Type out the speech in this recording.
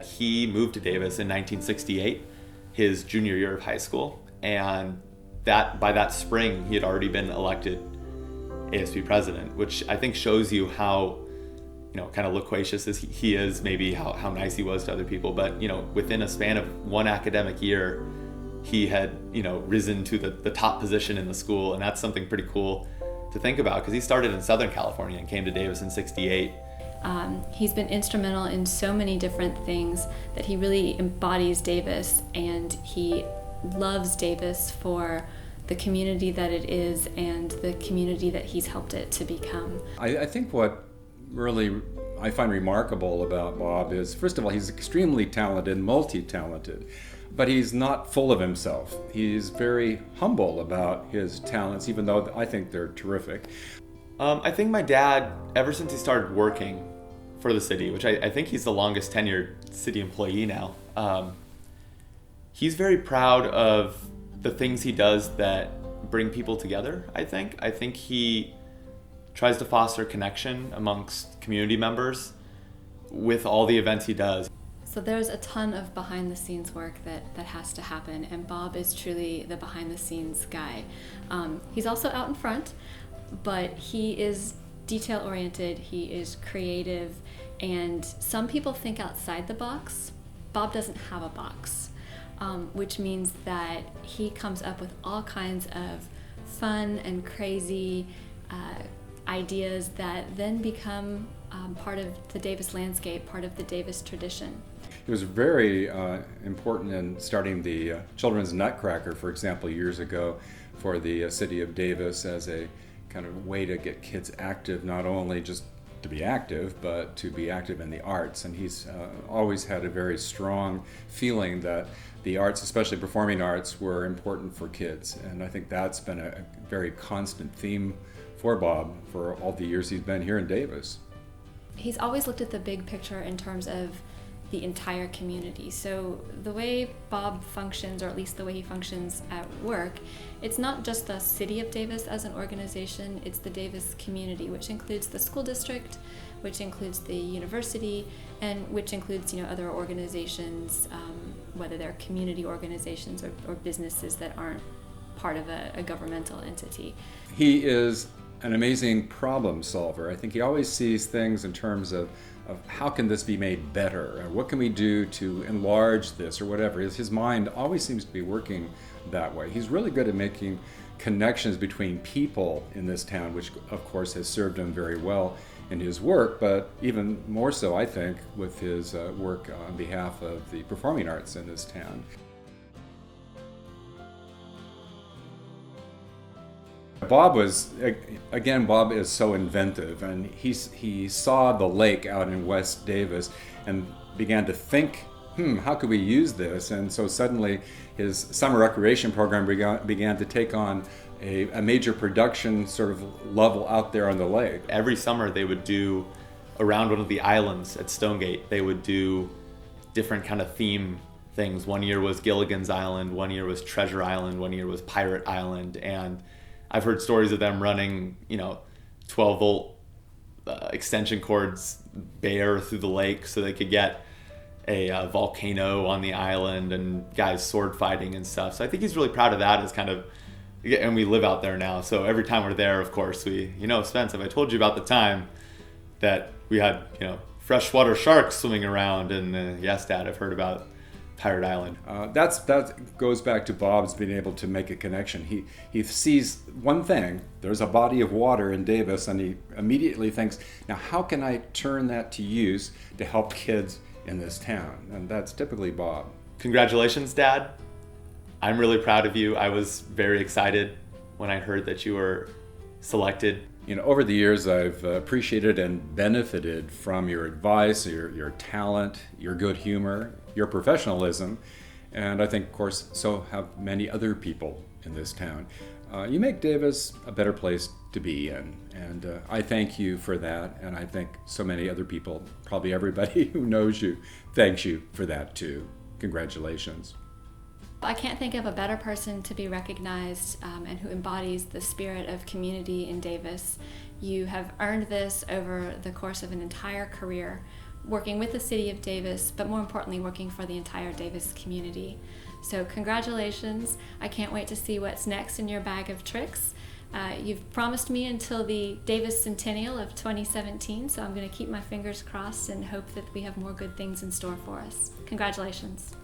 he moved to Davis in 1968, his junior year of high school, and that by that spring he had already been elected ASB president, which I think shows you how, kind of loquacious as he is, maybe how nice he was to other people. But, within a span of one academic year, he had, risen to the top position in the school. And that's something pretty cool to think about, because he started in Southern California and came to Davis in 68. He's been instrumental in so many different things that he really embodies Davis, and he loves Davis for the community that it is and the community that he's helped it to become. I think what really I find remarkable about Bob is, first of all, he's extremely talented, multi-talented, but he's not full of himself. He's very humble about his talents, even though I think they're terrific. I think my dad, ever since he started working for the city, which I think he's the longest tenured city employee now, he's very proud of the things he does that bring people together, I think. I think he tries to foster connection amongst community members with all the events he does. So there's a ton of behind the scenes work that has to happen, and Bob is truly the behind the scenes guy. He's also out in front, but he is detail oriented, he is creative, and some people think outside the box. Bob doesn't have a box, which means that he comes up with all kinds of fun and crazy ideas that then become part of the Davis landscape, part of the Davis tradition. It was very important in starting the Children's Nutcracker, for example, years ago, for the city of Davis, as a kind of way to get kids active, not only just to be active, but to be active in the arts. And he's always had a very strong feeling that the arts, especially performing arts, were important for kids. And I think that's been a very constant theme for Bob for all the years he's been here in Davis. He's always looked at the big picture in terms of the entire community. So the way Bob functions, or at least the way he functions at work, it's not just the city of Davis as an organization, it's the Davis community, which includes the school district, which includes the university, and which includes other organizations, whether they're community organizations or businesses that aren't part of a governmental entity. He is an amazing problem solver. I think he always sees things in terms of how can this be made better, or what can we do to enlarge this, or whatever. His mind always seems to be working that way. He's really good at making connections between people in this town, which of course has served him very well in his work, but even more so, I think, with his work on behalf of the performing arts in this town. Bob is so inventive, and he saw the lake out in West Davis and began to think, how could we use this? And so suddenly his summer recreation program began to take on a major production sort of level out there on the lake. Every summer they would do, around one of the islands at Stonegate, they would do different kind of theme things. One year was Gilligan's Island, one year was Treasure Island, one year was Pirate Island, and I've heard stories of them running, 12-volt extension cords bare through the lake so they could get a volcano on the island and guys sword fighting and stuff. So I think he's really proud of that as kind of, and we live out there now. So every time we're there, of course, Spence, have I told you about the time that we had, freshwater sharks swimming around? And yes, Dad, I've heard about Pirate Island. That goes back to Bob's being able to make a connection. He sees one thing, there's a body of water in Davis, and he immediately thinks, now how can I turn that to use to help kids in this town? And that's typically Bob. Congratulations, Dad. I'm really proud of you. I was very excited when I heard that you were selected. Over the years, I've appreciated and benefited from your advice, your talent, your good humor, your professionalism, and I think, of course, so have many other people in this town. You make Davis a better place to be in, and I thank you for that, and I think so many other people, probably everybody who knows you, thanks you for that too. Congratulations. I can't think of a better person to be recognized and who embodies the spirit of community in Davis. You have earned this over the course of an entire career, working with the city of Davis, but more importantly, working for the entire Davis community. So congratulations. I can't wait to see what's next in your bag of tricks. You've promised me until the Davis Centennial of 2017, so I'm going to keep my fingers crossed and hope that we have more good things in store for us. Congratulations.